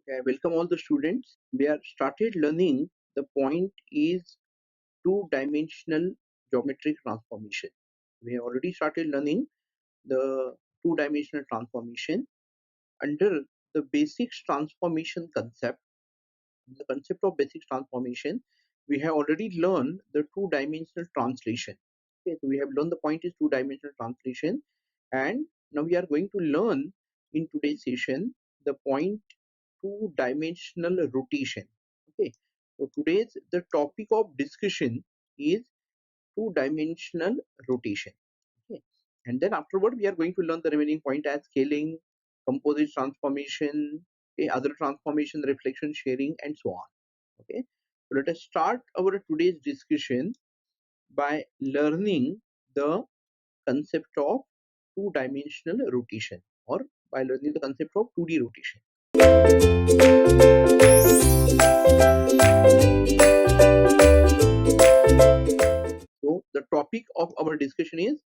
Okay, welcome all the students. We are started learning. The point is two-dimensional geometric transformation. We have already started learning the two-dimensional transformation under the basics transformation concept. The concept of basics transformation, we have already learned the two-dimensional translation. Okay, so we have learned the point is two-dimensional translation, and now we are going to learn in today's session the point two-dimensional rotation. Okay, so today's the topic of discussion is two-dimensional rotation. Okay, and then afterward we are going to learn the remaining point as scaling, composite transformation, okay, other transformation, reflection, sharing, and so on. Okay, so let us start our today's discussion by learning the concept of two-dimensional rotation, or by learning the concept of 2D rotation. So the topic of our discussion is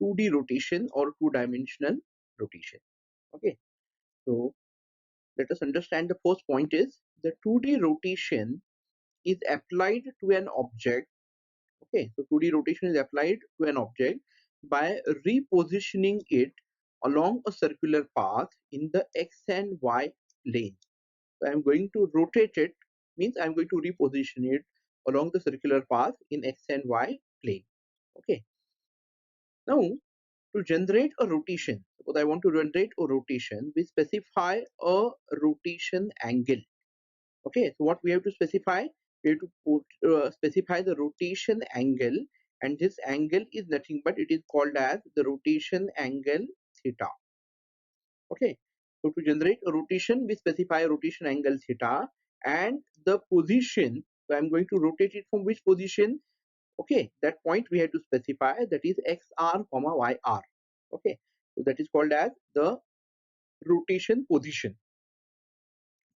2D rotation or two-dimensional rotation. Okay, so let us understand the first point is the 2D rotation is applied to an object. Okay, so 2D rotation is applied to an object by repositioning it along a circular path in the x and y plane. So I am going to rotate it, means I am going to reposition it along the circular path in x and y plane. Okay, now to generate a rotation, suppose I want to generate a rotation, we specify a rotation angle. Okay, so what we have to specify, we have to specify the rotation angle, and this angle is nothing but it is called as the rotation angle theta. Okay, so to generate a rotation, we specify a rotation angle theta, and the position, so I'm going to rotate it from which position. Okay, that point we have to specify, that is xr comma yr. Okay, so that is called as the rotation position.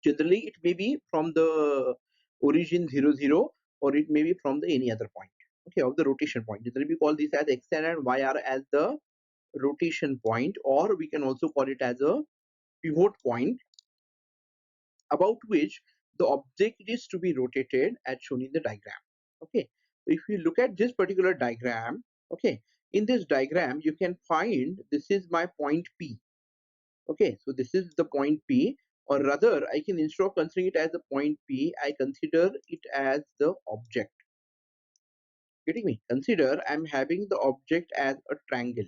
Generally it may be from the origin 0 0, or it may be from the any other point, okay, of the rotation point. Generally we call this as xn and yr as the rotation point, or we can also call it as a pivot point about which the object is to be rotated as shown in the diagram. Okay, so if you look at this particular diagram, okay, in this diagram you can find this is my point P. Okay, so this is the point P, or rather I can, instead of considering it as the point P, I consider it as the object. Getting me? Consider I'm having the object as a triangle.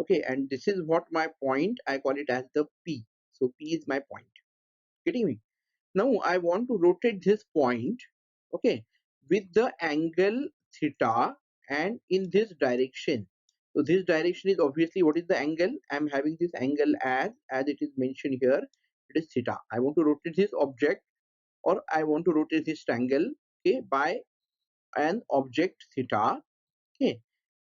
Okay, and this is what my point, I call it as the P. So P is my point. Getting me? Now I want to rotate this point, okay, with the angle theta and in this direction. So this direction is obviously what is the angle? I'm having this angle as it is mentioned here. It is theta. I want to rotate this object, or I want to rotate this triangle, okay, by an object theta. Okay,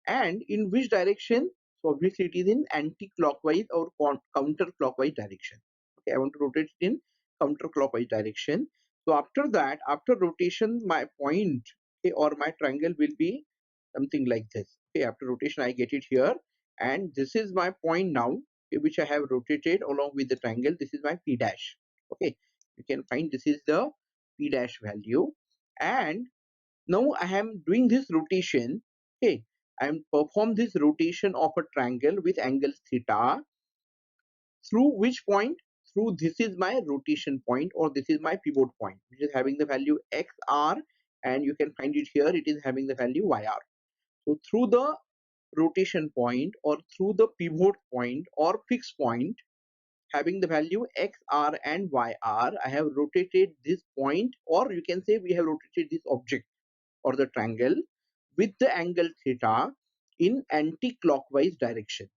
and in which direction? So obviously it is in anti-clockwise or counter-clockwise direction. Okay, I want to rotate it in counter-clockwise direction. So after that, after rotation, my point, okay, or my triangle will be something like this. Okay, after rotation I get it here, and this is my point now, okay, which I have rotated along with the triangle. This is my P dash. Okay, you can find this is the P dash value, and now I am doing this rotation. Okay, I am perform this rotation of a triangle with angle theta through which point? Through this is my rotation point, or this is my pivot point, which is having the value xr, and you can find it here, it is having the value yr. So through the rotation point, or through the pivot point or fixed point having the value xr and yr, I have rotated this point, or you can say we have rotated this object or the triangle with the angle theta in anti-clockwise direction.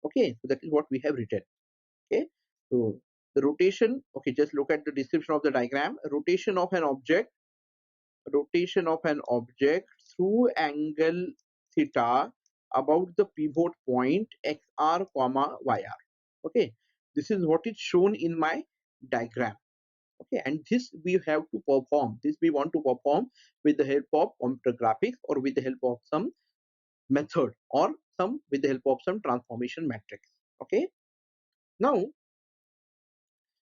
Okay, so that is what we have written. Okay, so the rotation, okay, just look at the description of the diagram. Rotation of an object through angle theta about the pivot point xr comma yr. Okay, this is what is shown in my diagram. Okay, and this we have to perform, this we want to perform with the help of computer graphics, or with the help of some method, or some with the help of some transformation matrix. Okay, now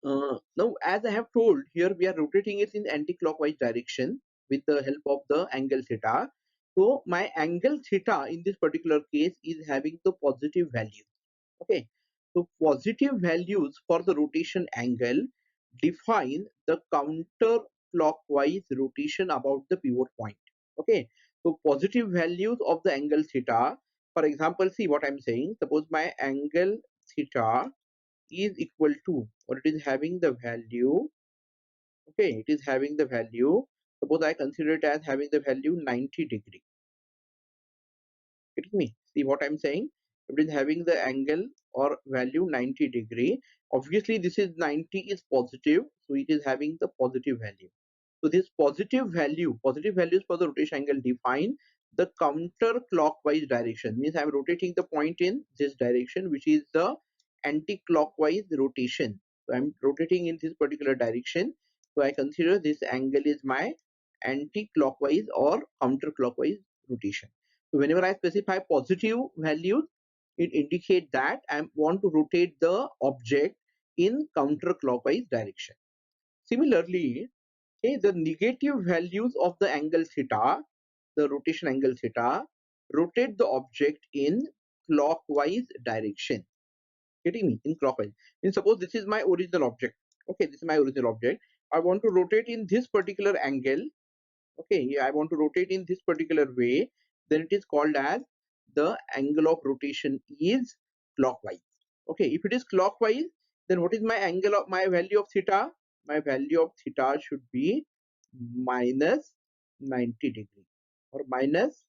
Now, as I have told, here we are rotating it in anti-clockwise direction with the help of the angle theta. So my angle theta in this particular case is having the positive value. Okay, so positive values for the rotation angle define the counterclockwise rotation about the pivot point. Okay, so positive values of the angle theta, for example, see what I'm saying. Suppose my angle theta is equal to, or it is having the value, okay, it is having the value, suppose I consider it as having the value 90 degree. Getting me? See what I'm saying? It is having the angle or value 90 degree. Obviously, this is 90 is positive, so it is having the positive value. So this positive values for the rotation angle define the counterclockwise direction. Means I'm rotating the point in this direction, which is the anti-clockwise rotation. So I'm rotating in this particular direction. So I consider this angle is my anti-clockwise or counterclockwise rotation. So whenever I specify positive values, it indicates that I want to rotate the object in counterclockwise direction. Similarly, okay, the negative values of the angle theta, the rotation angle theta, rotate the object in clockwise direction. Getting me? In clockwise. Means suppose this is my original object. Okay, this is my original object. I want to rotate in this particular angle. Okay, yeah, I want to rotate in this particular way. Then it is called as the angle of rotation is clockwise. Okay, if it is clockwise, then what is my angle of my value of theta? My value of theta should be minus 90 degree or minus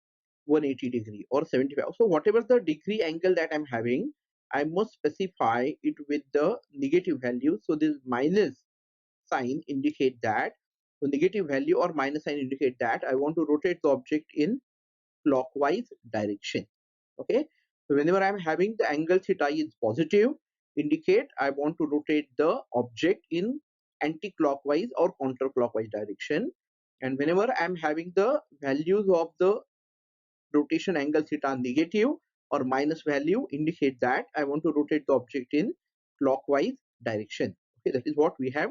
180 degree or 75. So whatever the degree angle that I'm having, I must specify it with the negative value. So this minus sign indicate that, so negative value or minus sign indicate that I want to rotate the object in clockwise direction. Okay, so whenever I'm having the angle theta is positive, indicate I want to rotate the object in anti-clockwise or counterclockwise direction. And whenever I'm having the values of the rotation angle theta negative or minus value, indicate that I want to rotate the object in clockwise direction. Okay, that is what we have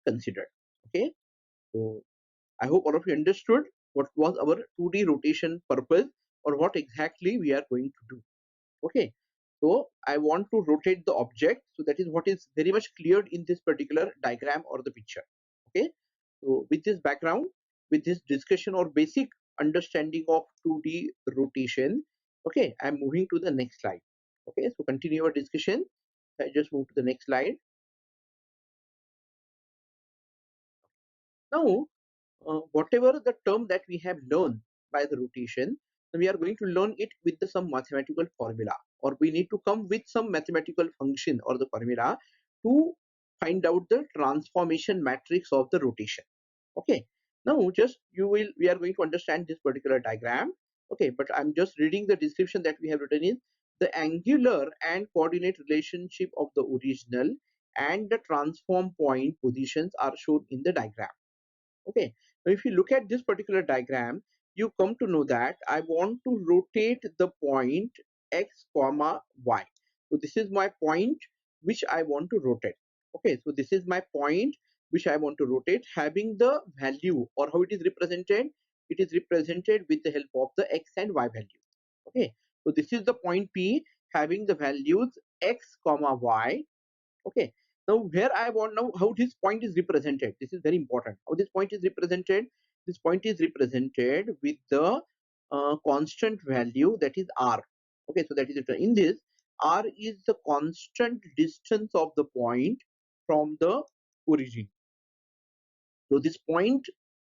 considered. Okay, so I hope all of you understood what was our 2D rotation purpose or what exactly we are going to do. Okay, so I want to rotate the object, so that is what is very much cleared in this particular diagram or the picture. Okay, so with this background, with this discussion or basic understanding of 2D rotation, okay, I'm moving to the next slide. Okay, so continue our discussion. I just move to the next slide. Now, whatever the term that we have learned by the rotation, we are going to learn it with some mathematical formula, or we need to come with some mathematical function or the formula to find out the transformation matrix of the rotation. Okay, now just we are going to understand this particular diagram. Okay, but I'm just reading the description that we have written in the angular and coordinate relationship of the original and the transform point positions are shown in the diagram. Okay, now if you look at this particular diagram, you come to know that I want to rotate the point x comma y. So this is my point which I want to rotate. Okay, so this is my point which I want to rotate, having the value, or how it is represented, it is represented with the help of the x and y value. Okay, so this is the point P having the values x comma y. Okay, now where I want, now how this point is represented, this is very important. How this point is represented, this point is represented with the constant value, that is r. Okay, so that is it. In this, r is the constant distance of the point from the origin. So this point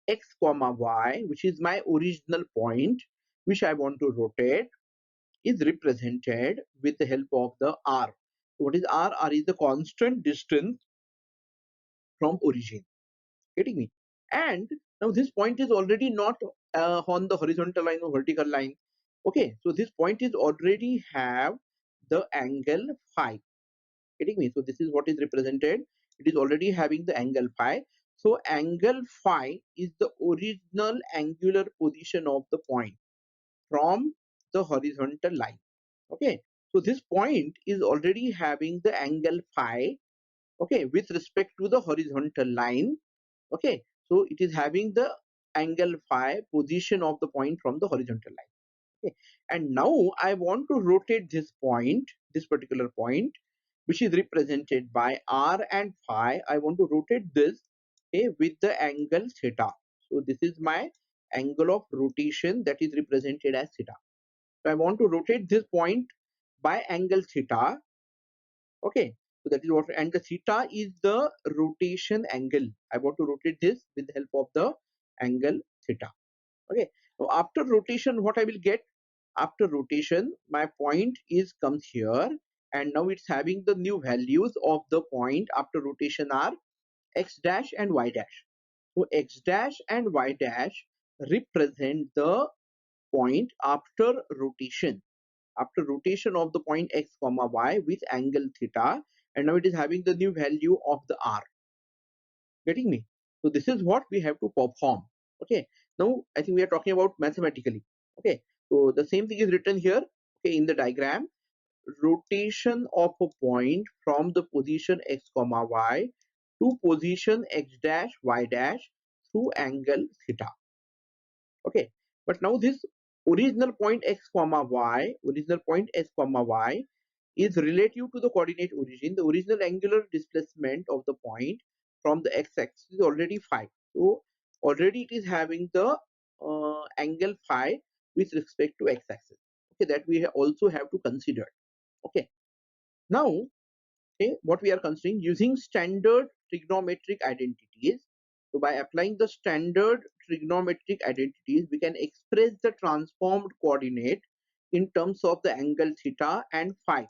x comma y, which is my original point which I want to rotate, is represented with the help of the r. So what is r? R is the constant distance from origin. Getting me? And now this point is already not on the horizontal line or vertical line. Okay, so this point is already have the angle phi. Getting me? So this is what is represented. It is already having the angle phi. So angle phi is the original angular position of the point from the horizontal line. Okay, so this point is already having the angle phi. okay, with respect to the horizontal line. Okay, so it is having the angle phi position of the point from the horizontal line. Okay, and now I want to rotate this point, this particular point, which is represented by r and phi. I want to rotate this, okay, with the angle theta. So this is my angle of rotation that is represented as theta. So I want to rotate this point by angle theta. Okay, so that is what, and the theta is the rotation angle. I want to rotate this with the help of the angle theta. Okay, now after rotation, what I will get? After rotation, my point is comes here, and now it's having the new values of the point after rotation are x dash and y dash. So x dash and y dash represent the point after rotation, after rotation of the point x comma y with angle theta, and now it is having the new value of the r. Getting me? So this is what we have to perform. Okay, now I think we are talking about mathematically. Okay, so the same thing is written here, okay, in the diagram. Rotation of a point from the position x comma y to position x dash y dash through angle theta. Okay, but now this original point x comma y, original point x comma y is relative to the coordinate origin. The original angular displacement of the point from the x-axis is already phi. So already it is having the angle phi with respect to x-axis. Okay, that we also have to consider. Okay, now, okay, what we are considering using standard trigonometric identities. So by applying the standard trigonometric identities, we can express the transformed coordinate in terms of the angle theta and phi.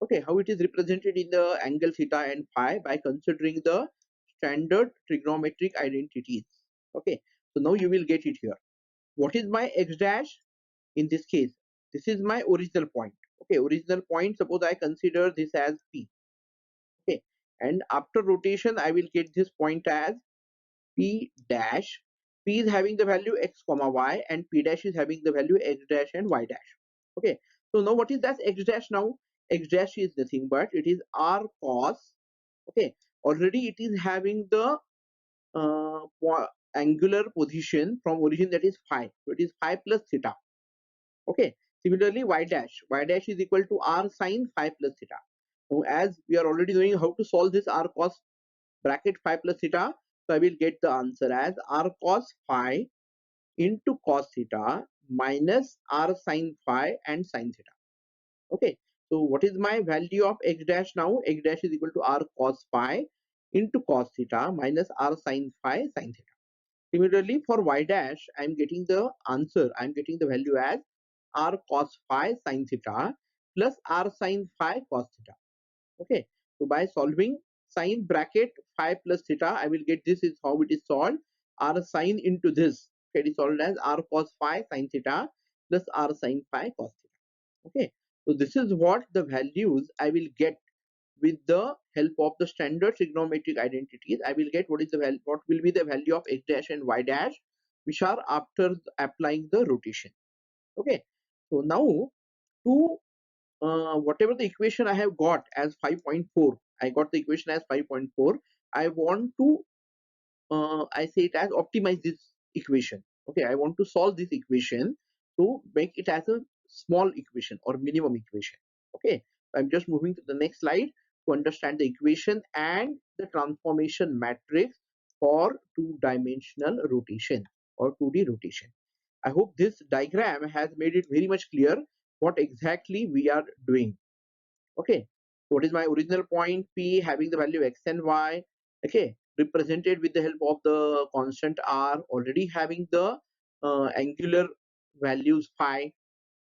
Okay, how it is represented in the angle theta and phi by considering the standard trigonometric identities. Okay, so now you will get it here. What is my x dash? In this case, this is my original point. Okay, original point, suppose I consider this as p. Okay, and after rotation I will get this point as p dash. P is having the value x comma y, and p dash is having the value x dash and y dash. Okay, so now what is that x dash? Now x dash is nothing but it is r cos. Okay, already it is having the angular position from origin, that is phi, so it is phi plus theta. Okay, similarly y dash is equal to r sine phi plus theta. Now as we are already knowing how to solve this r cos bracket phi plus theta, so I will get the answer as r cos phi into cos theta minus r sine phi and sine theta. Okay, so what is my value of x dash now? X dash is equal to r cos phi into cos theta minus r sine phi sine theta. Similarly for y dash, I am getting the answer, I am getting the value as r cos phi sine theta plus r sine phi cos theta. Okay, so by solving sine bracket phi plus theta, I will get, this is how it is solved, r sine into this. Okay, it is solved as r cos phi sine theta plus r sine phi cos theta. Okay, so this is what the values I will get with the help of the standard trigonometric identities. I will get what is the value, what will be the value of x dash and y dash, which are after applying the rotation. Okay, so now to whatever the equation I have got as 5.4, I got the equation as 5.4. I want to I say it as optimize this equation. Okay, I want to solve this equation to make it as a small equation or minimum equation. Okay, I'm just moving to the next slide to understand the equation and the transformation matrix for two-dimensional rotation or 2D rotation. I hope this diagram has made it very much clear what exactly we are doing. Okay, what is my original point p having the value x and y, okay, represented with the help of the constant r, already having the angular values phi.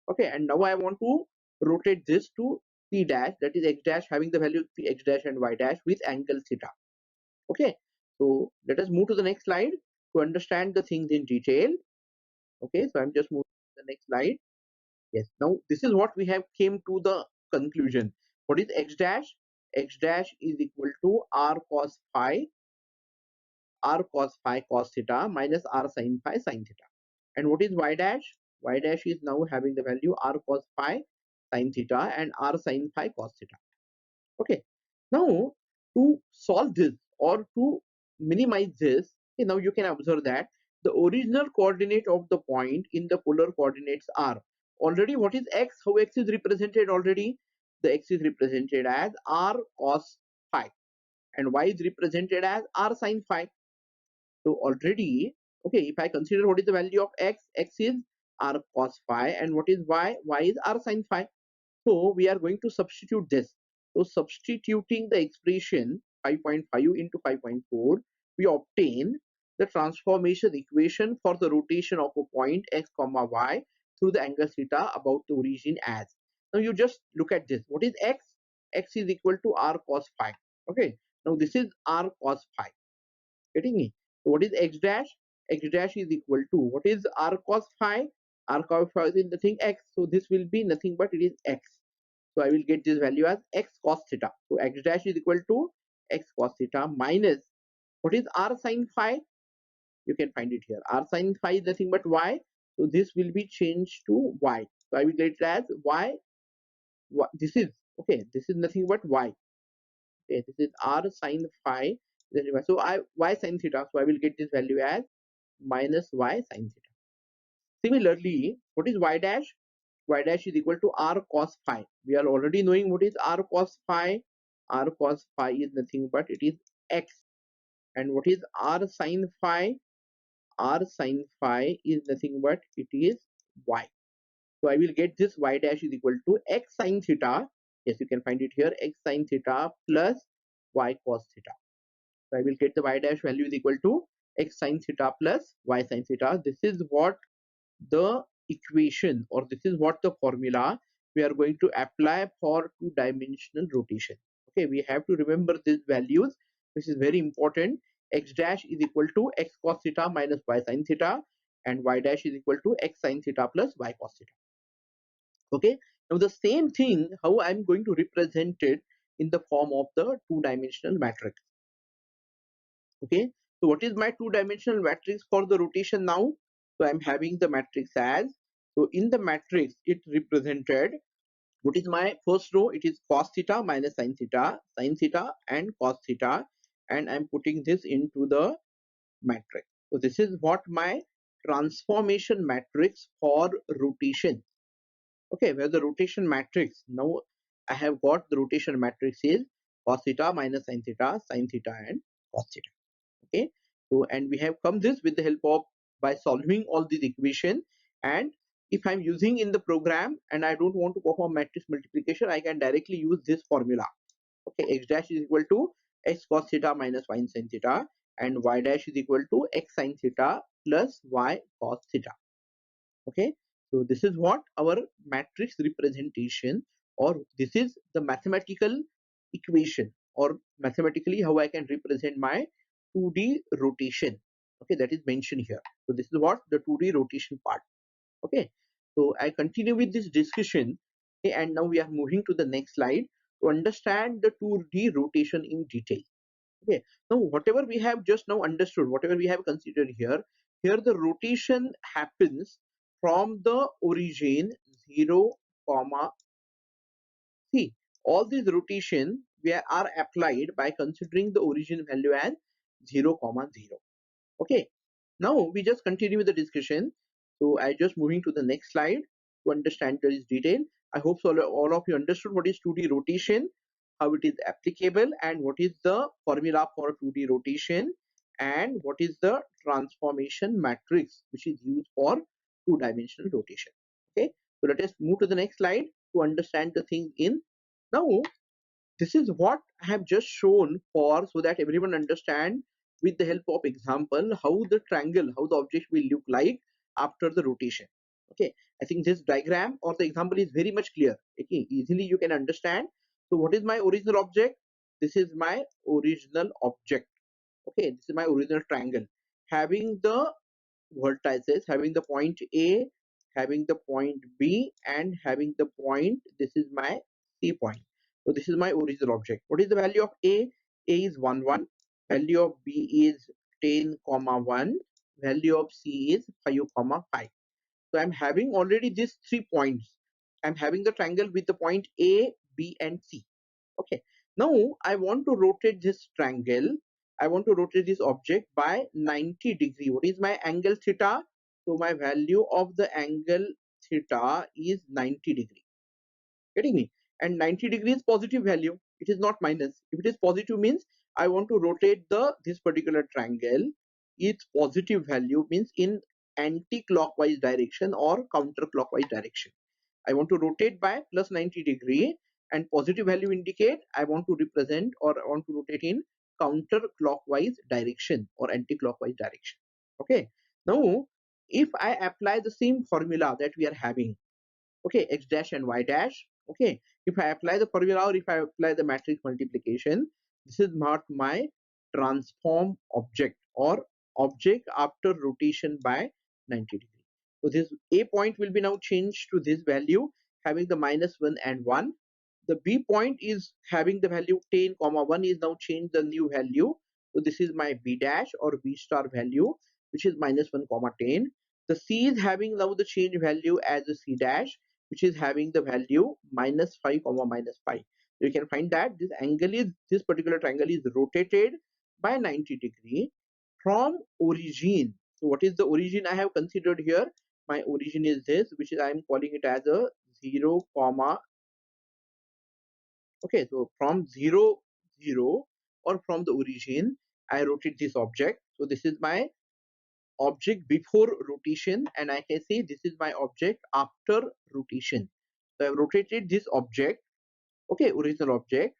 Okay, and now I want to rotate this to p dash, that is x dash having the value p x dash and y dash with angle theta. Okay, so let us move to the next slide to understand the things in detail. Okay, so I'm just moving to the next slide. Yes, now this is what we have came to the conclusion. What is x dash? X dash is equal to r cos phi cos theta minus r sin phi sin theta. And what is y dash? Y dash is now having the value r cos phi sin theta and r sin phi cos theta. Okay, now to solve this or to minimize this, now you can observe that the original coordinate of the point in the polar coordinates are already what is x, how x is represented already, the x is represented as r cos phi and y is represented as r sin phi. So already, okay, if I consider what is the value of x, x is r cos phi and what is y is r sin phi. So we are going to substitute this. So substituting the expression 5.5 into 5.4, we obtain the transformation equation for the rotation of a point x comma y through the angle theta about the origin as. Now you just look at this. What is x? X is equal to r cos phi. Okay. Now this is r cos phi. Getting me? So what is x dash? X dash is equal to what is r cos phi? R cos phi is nothing x. So this will be nothing but it is x. So I will get this value as x cos theta. So x dash is equal to x cos theta minus what is r sin phi? You can find it here. R sin phi is nothing but y. So this will be changed to y. So I will get it as y. This is okay. This is nothing but y. Okay, this is r sin phi. So I y sin theta. So I will get this value as minus y sin theta. Similarly, what is y dash? Y dash is equal to r cos phi. We are already knowing what is r cos phi. R cos phi is nothing but it is x. And what is r sin phi? R sin phi is nothing but it is y. So I will get this y dash is equal to x sin theta. Yes, you can find it here, x sin theta plus y cos theta. So I will get the y dash value is equal to x sin theta plus y sin theta. This is what the equation or this is what the formula we are going to apply for two-dimensional rotation. Okay, we have to remember these values, which is very important. X dash is equal to x cos theta minus y sin theta and y dash is equal to x sin theta plus y cos theta. Okay, now the same thing how I'm going to represent it in the form of the two-dimensional matrix. Okay, so what is my two-dimensional matrix for the rotation now? So I'm having the matrix as, so in the matrix it represented, what is my first row? It is cos theta minus sin theta and cos theta, and I'm putting this into the matrix. So this is what my transformation matrix for rotation. Okay, where the rotation matrix, now I have got the rotation matrix is cos theta minus sin theta and cos theta. Okay, so and we have come this with the help of by solving all these equation, and if I'm using in the program and I don't want to perform matrix multiplication, I can directly use this formula. Okay, x dash is equal to x cos theta minus y sin theta and y dash is equal to x sin theta plus y cos theta. Okay, so this is what our matrix representation, or this is the mathematical equation, or mathematically how I can represent my 2D rotation. Okay, that is mentioned here. So this is what the 2D rotation part. Okay, so I continue with this discussion. Okay, and now we are moving to the next slide to understand the 2D rotation in detail. Okay, now whatever we have just now understood, whatever we have considered here, here the rotation happens from the origin 0 comma c. All these rotation are applied by considering the origin value as 0 comma 0. Okay, now we just continue with the discussion. So I just moving to the next slide to understand this detail. I hope so all of you understood what is 2D rotation, how it is applicable, and what is the formula for 2D rotation, and what is the transformation matrix which is used for two-dimensional rotation. Okay, so let us move to the next slide to understand the thing in. Now this is what I have just shown for, so that everyone understand with the help of example how the triangle, how the object will look like after the rotation. Okay, I think this diagram or the example is very much clear. Okay, easily you can understand. So what is my original object? This is my original object. Okay, this is my original triangle having the vertices, having the point A, having the point B, and having the point, this is my C point. So this is my original object. What is the value of A? A is 1 1. Value of B is 10 comma 1. Value of C is 5 comma 5. So I'm having already these 3 points. I'm having the triangle with the point A, B, and C. Okay, Now I want to rotate this triangle. I want to rotate this object by 90 degree. What is my angle theta? So my value of the angle theta is 90 degree. Getting me? And 90 degree is positive value. It is not minus. If it is positive means I want to rotate this particular triangle. Its positive value means in anti-clockwise direction or counterclockwise direction. I want to rotate by plus 90 degree, and positive value indicate I want to represent or I want to rotate in counterclockwise direction or anti-clockwise direction. Okay. Now, if I apply the same formula that we are having, okay, x dash and y dash, okay, if I apply the formula or if I apply the matrix multiplication, this is not my transform object or object after rotation by 90 degree. So this a point will be now changed to this value having the minus 1 and 1. The b point is having the value 10 comma 1 is now changed the new value. So this is my b dash or b star value, which is minus 1 comma 10. The c is having now the change value as a c dash, which is having the value minus 5 comma minus 5. So you can find that this particular triangle is rotated by 90 degree from origin. So what is the origin I have considered here? My origin is this, which is I am calling it as a 0 comma, okay, so from 0 0 or from the origin I rotate this object. So this is my object before rotation, and I can say this is my object after rotation. So I have rotated this object, okay, original object,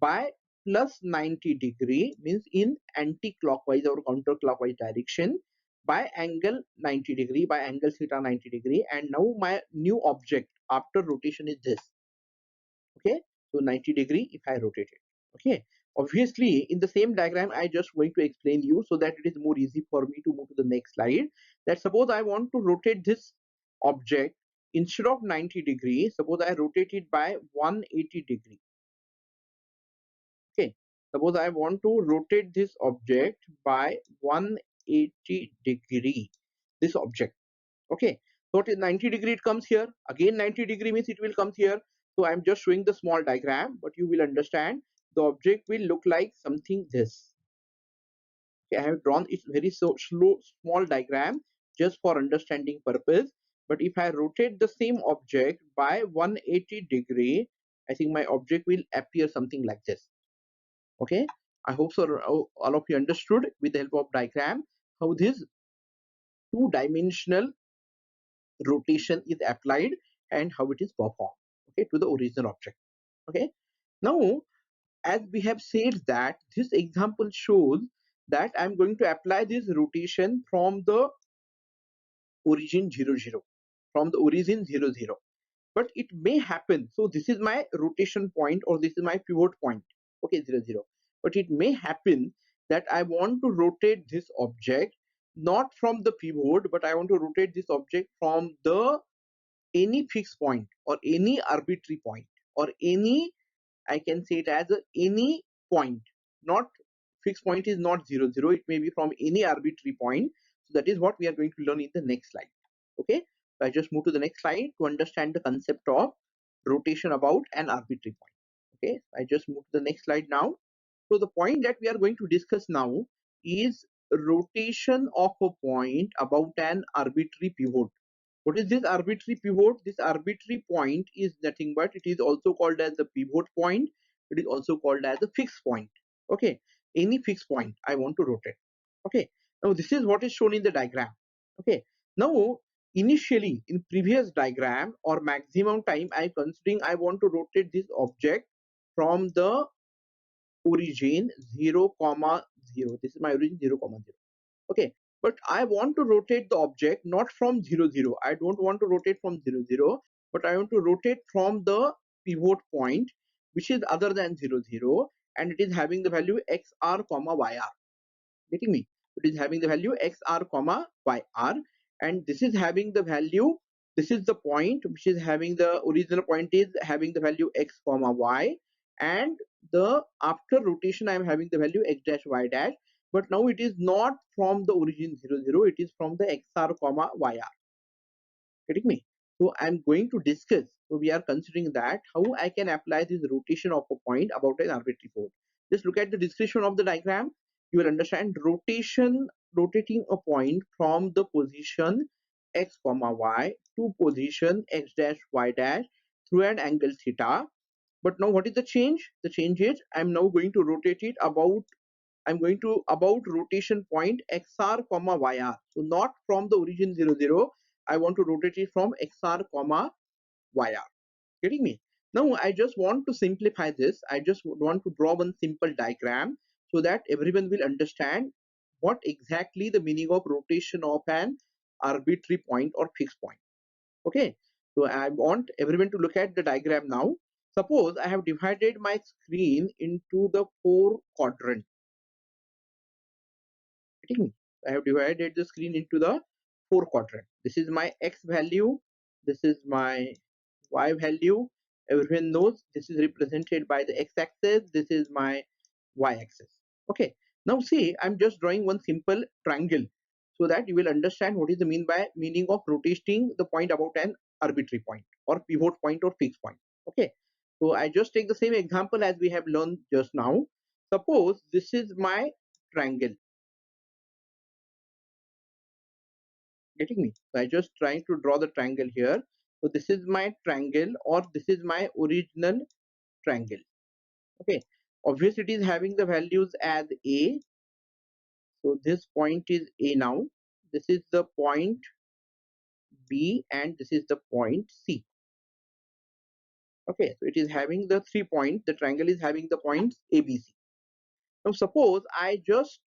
by plus 90 degree means in anti-clockwise or counterclockwise direction by angle 90 degree, by angle theta 90 degree, and now my new object after rotation is this. Okay, so 90 degree if I rotate it. Okay, obviously in the same diagram I just going to explain you so that it is more easy for me to move to the next slide. That suppose I want to rotate this object instead of 90 degrees, suppose I rotate it by 180 degree. Okay, suppose I want to rotate this object by 180 degree, this object. Okay, so it is 90 degree, it comes here again, 90 degree means it will come here. So I'm just showing the small diagram, but you will understand the object will look like something this. Okay, I have drawn it very so slow small diagram just for understanding purpose. But if I rotate the same object by 180 degree, I think my object will appear something like this. Okay, I hope so all of you understood with the help of diagram how this two-dimensional rotation is applied and how it is performed, okay, to the original object. Okay, now as we have said that this example shows that I'm going to apply this rotation from the origin 0 0, from the origin 0 0, but it may happen, so this is my rotation point or this is my pivot point, okay, 0 0, but it may happen that I want to rotate this object not from the pivot, but I want to rotate this object from the any fixed point or any arbitrary point or any, I can say it as any point, not fixed point is not 0 0, it may be from any arbitrary point. So that is what we are going to learn in the next slide. Okay, so I just move to the next slide to understand the concept of rotation about an arbitrary point. Okay, I just move to the next slide now. So the point that we are going to discuss now is rotation of a point about an arbitrary pivot. What is this arbitrary pivot? This arbitrary point is nothing but it is also called as the pivot point. It is also called as a fixed point. Okay, any fixed point I want to rotate. Okay, now this is what is shown in the diagram. Okay, now initially in previous diagram or maximum time I considering I want to rotate this object from the origin 0 comma 0. This is my origin 0 comma 0. Okay, but I want to rotate the object not from 0 0. I don't want to rotate from 0 0, but I want to rotate from the pivot point which is other than 0 0, and it is having the value xr comma yr. Getting me? It is having the value xr comma yr, and this is having the value, this is the point which is having the original point is having the value x comma y, and the after rotation I am having the value x dash y dash, but now it is not from the origin 0 0, it is from the xr comma yr. Getting me? So I'm going to discuss. So we are considering that how I can apply this rotation of a point about an arbitrary force. Just look at the description of the diagram. You will understand rotating a point from the position x comma y to position x dash y dash through an angle theta. But now what is the change? The change is I'm now going to rotate it about, I'm going to about rotation point xr comma yr. So not from the origin 0 0. I want to rotate it from xr comma yr. Getting me? Now I just want to simplify this. I just want to draw one simple diagram so that everyone will understand what exactly the meaning of rotation of an arbitrary point or fixed point. Okay, so I want everyone to look at the diagram now. Suppose I have divided my screen into the four quadrants. Getting me? I have divided the screen into the four quadrant. This is my x value, this is my y value. Everyone knows this is represented by the x-axis, this is my y-axis. Okay, now see, I'm just drawing one simple triangle so that you will understand what is the meaning of rotating the point about an arbitrary point or pivot point or fixed point. Okay, so I just take the same example as we have learned just now. Suppose this is my triangle. Getting me? So I just trying to draw the triangle here. So this is my triangle or this is my original triangle. Okay, obviously it is having the values as a. So this point is a now. This is the point b and this is the point c. Okay, so it is having the 3 points. The triangle is having the points a, b, c. Now suppose I just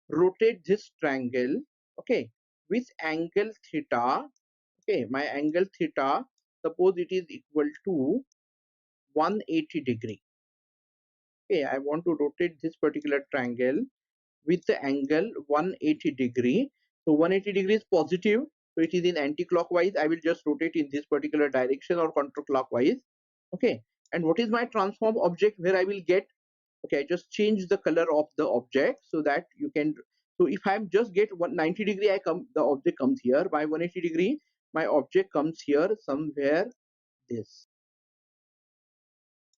rotate this triangle, okay, with angle theta. Okay, my angle theta, suppose it is equal to 180 degree. Okay, I want to rotate this particular triangle with the angle 180 degree. So 180 degree is positive, so it is in anti-clockwise. I will just rotate in this particular direction or counterclockwise. Okay, and what is my transform object where I will get? Okay, I just change the color of the object so that you can. So if I'm just get 190 degree, I come, the object comes here. By 180 degree, my object comes here somewhere this.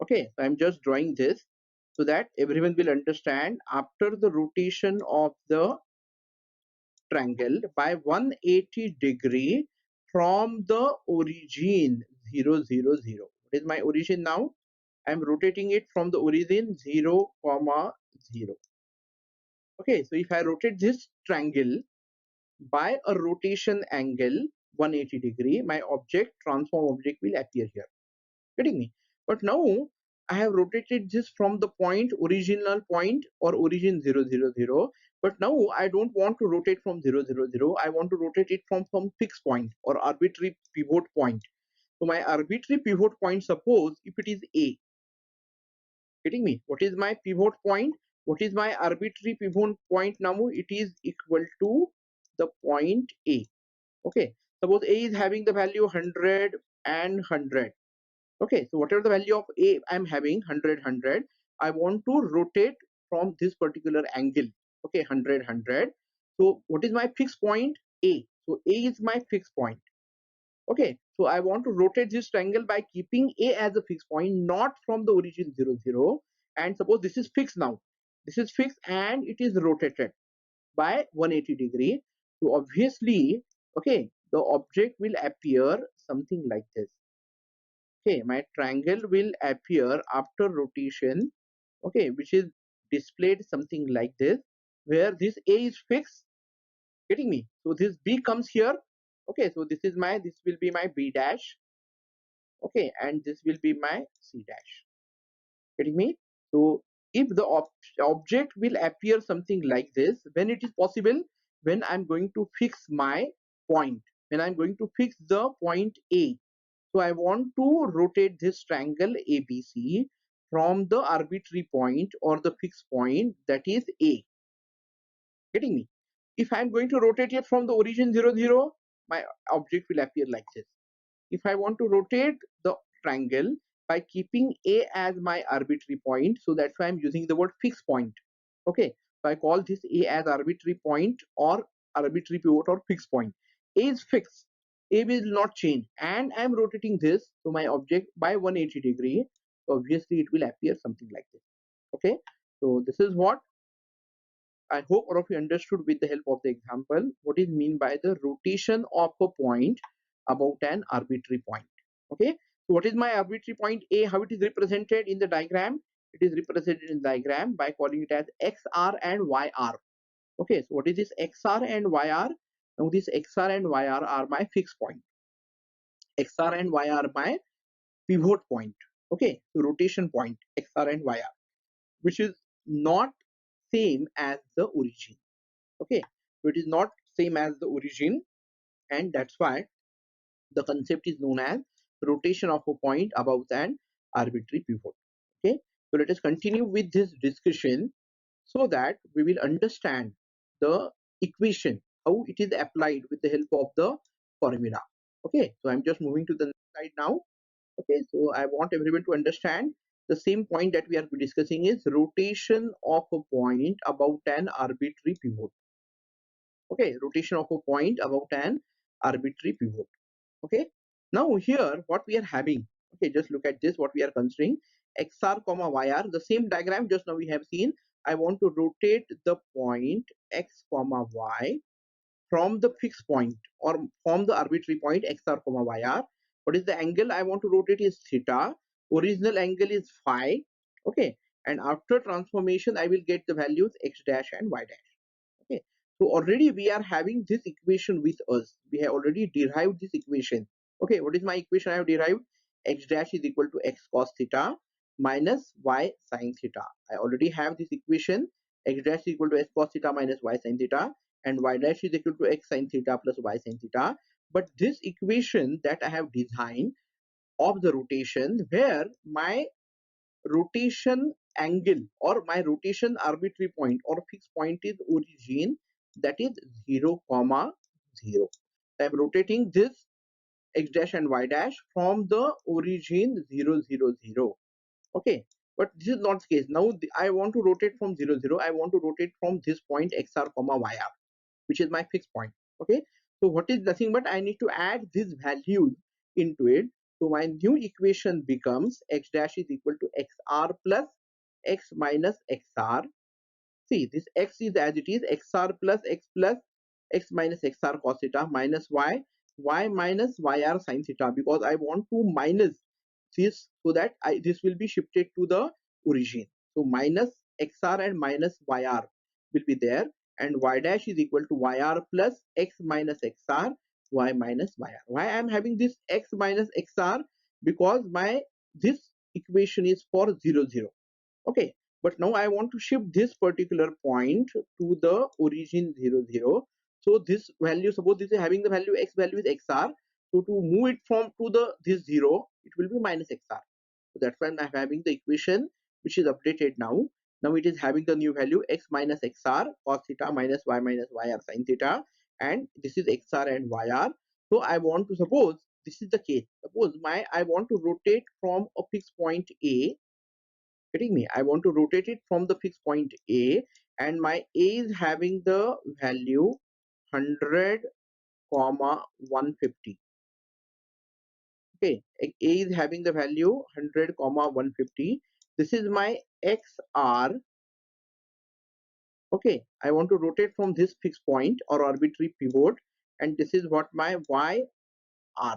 Okay, so I'm just drawing this so that everyone will understand. After the rotation of the triangle by 180 degree from the origin 0 0 0. What is my origin now? I'm rotating it from the origin 0 comma 0. Okay, so if I rotate this triangle by a rotation angle 180 degree, my object, transform object, will appear here. Getting me? But now I have rotated this from the point, original point or origin 0 0 0. But now I don't want to rotate from 0 0 0. I want to rotate it from some fixed point or arbitrary pivot point. So my arbitrary pivot point, suppose if it is a. Getting me? What is my pivot point? What is my arbitrary pivot point now? It is equal to the point a. Okay, suppose a is having the value 100 and 100. Okay, so whatever the value of a I'm having, 100 100, I want to rotate from this particular angle. Okay, 100 100. So what is my fixed point? A. So a is my fixed point. Okay, so I want to rotate this triangle by keeping a as a fixed point, not from the origin 0 0. And suppose this is fixed now. This is fixed and it is rotated by 180 degree. So obviously, okay, the object will appear something like this. Okay, my triangle will appear after rotation, okay, which is displayed something like this, where this a is fixed. Getting me? So this b comes here. Okay, so this will be my b dash. Okay, and this will be my c dash. Getting me? So if the object will appear something like this, when it is possible, when I'm going to fix my point, when I'm going to fix the point a. So I want to rotate this triangle ABC from the arbitrary point or the fixed point, that is A. Getting me? If I'm going to rotate it from the origin 0 0, my object will appear like this. If I want to rotate the triangle by keeping A as my arbitrary point, so that's why I'm using the word fixed point. Okay, so I call this A as arbitrary point or arbitrary pivot or fixed point. A is fixed. A will not change, and I am rotating this to my object by 180 degree. So obviously it will appear something like this. Okay, so this is what I hope all of you understood with the help of the example what is mean by the rotation of a point about an arbitrary point. Okay, so what is my arbitrary point A? How it is represented in the diagram? It is represented in the diagram by calling it as XR and YR. Okay, so what is this XR and YR? Now this XR and YR are my fixed point. XR and YR are my pivot point. Okay, so rotation point XR and YR, which is not same as the origin. Okay, so it is not same as the origin, and that's why the concept is known as rotation of a point about an arbitrary pivot. Okay, so let us continue with this discussion so that we will understand the equation, how it is applied with the help of the formula. Okay, so I'm just moving to the next slide now. Okay, so I want everyone to understand the same point that we are discussing is rotation of a point about an arbitrary pivot. Okay, rotation of a point about an arbitrary pivot. Okay, now here what we are having, okay, just look at this, what we are considering, xr comma yr, the same diagram just now we have seen. I want to rotate the point x comma y from the fixed point or from the arbitrary point xr comma yr. What is the angle I want to rotate is theta, original angle is phi. Okay, and after transformation I will get the values x dash and y dash. Okay, so already we are having this equation with us, we have already derived this equation. Okay, what is my equation I have derived? X dash is equal to x cos theta minus y sin theta. I already have this equation. X dash is equal to x cos theta minus y sin theta, and y dash is equal to x sin theta plus y sin theta. But this equation that I have designed of the rotation, where my rotation angle or my rotation arbitrary point or fixed point is origin, that is 0 comma 0. I am rotating this x dash and y dash from the origin 0 0 0. Okay, but this is not the case. Now I want to rotate from 0 0. I want to rotate from this point xr comma yr, which is my fixed point. Okay, so what is nothing but I need to add these values into it. So my new equation becomes x dash is equal to xr plus x minus xr. See, this x is as it is, xr plus x minus xr cos theta minus y minus yr sin theta, because I want to minus this so that this will be shifted to the origin. So minus xr and minus yr will be there, and y dash is equal to yr plus x minus xr, y minus yr. Why I am having this x minus xr? Because my this equation is for 0 0. Okay, but now I want to shift this particular point to the origin 0 0. So this value, suppose this is having the value x, value is xr, so to move it from to the this 0, it will be minus xr. So that's why I'm having the equation which is updated now. Now it is having the new value x minus xr cos theta minus yr sin theta, and this is xr and yr. So I want to, suppose this is the case, suppose I want to rotate from a fixed point A. Getting me? I want to rotate it from the fixed point A, and my A is having the value 100 comma 150. Okay, A is having the value 100 comma 150. This is my XR. Okay, I want to rotate from this fixed point or arbitrary pivot, and this is what my YR.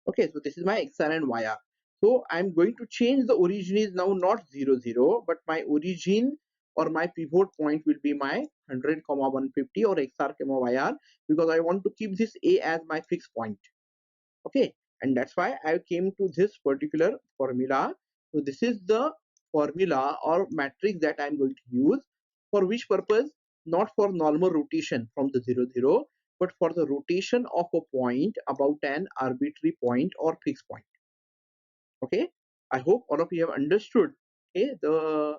Okay, so this is my xr and yr. So I'm going to change the origin is now not 0 0, but my origin or my pivot point will be my 100 comma 150 or xr comma yr, because I want to keep this A as my fixed point. Okay, and that's why I came to this particular formula. So this is the formula or matrix that I'm going to use. For which purpose? Not for normal rotation from the 0 0, but for the rotation of a point about an arbitrary point or fixed point. Okay, I hope all of you have understood, okay, the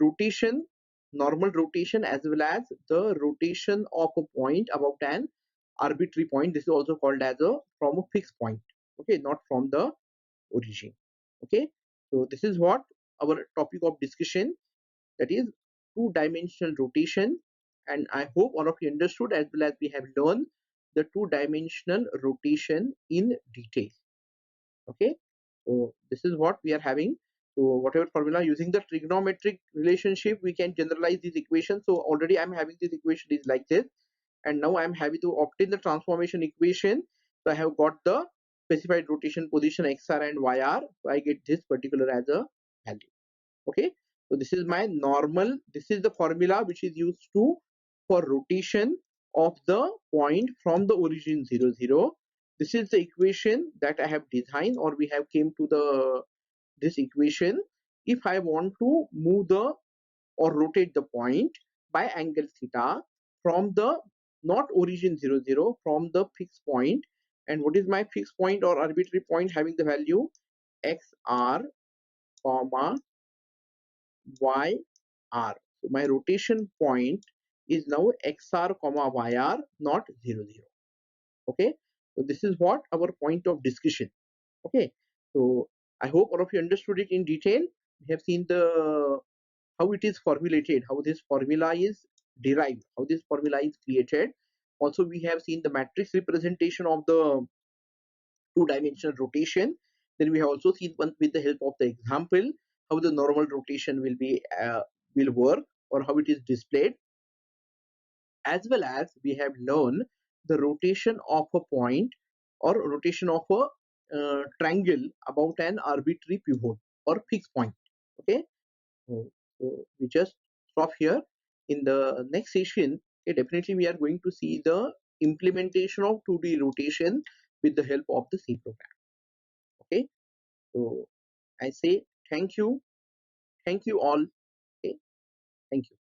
rotation, normal rotation, as well as the rotation of a point about an arbitrary point. This is also called as a from a fixed point. Okay, not from the origin. Okay, so this is what our topic of discussion, that is two-dimensional rotation, and I hope all of you understood as well as we have learned the two-dimensional rotation in detail. Okay, so this is what we are having. So whatever formula, using the trigonometric relationship, we can generalize this equation. So already I'm having this equation is like this, and now I'm having to obtain the transformation equation. So I have got the specified rotation position xr and yr, so I get this particular as a value. Okay, so this is my normal, this is the formula which is used to for rotation of the point from the origin 0 0. This is the equation that I have designed, or we have came to the this equation if I want to move the or rotate the point by angle theta from the not origin 0 0, from the fixed point. And what is my fixed point or arbitrary point? Having the value xr comma yr. So my rotation point is now xr comma yr, not 0 0. Okay, so this is what our point of discussion. Okay, so I hope all of you understood it in detail. We have seen the how it is formulated, how this formula is derived, how this formula is created. Also, we have seen the matrix representation of the two-dimensional rotation. Then we have also seen one with the help of the example how the normal rotation will work, or how it is displayed, as well as we have learned the rotation of a point or rotation of a triangle about an arbitrary pivot or fixed point. Okay, so we just stop here. In the next session, okay, definitely we are going to see the implementation of 2D rotation with the help of the C program. Okay, so I say thank you all. Okay, thank you.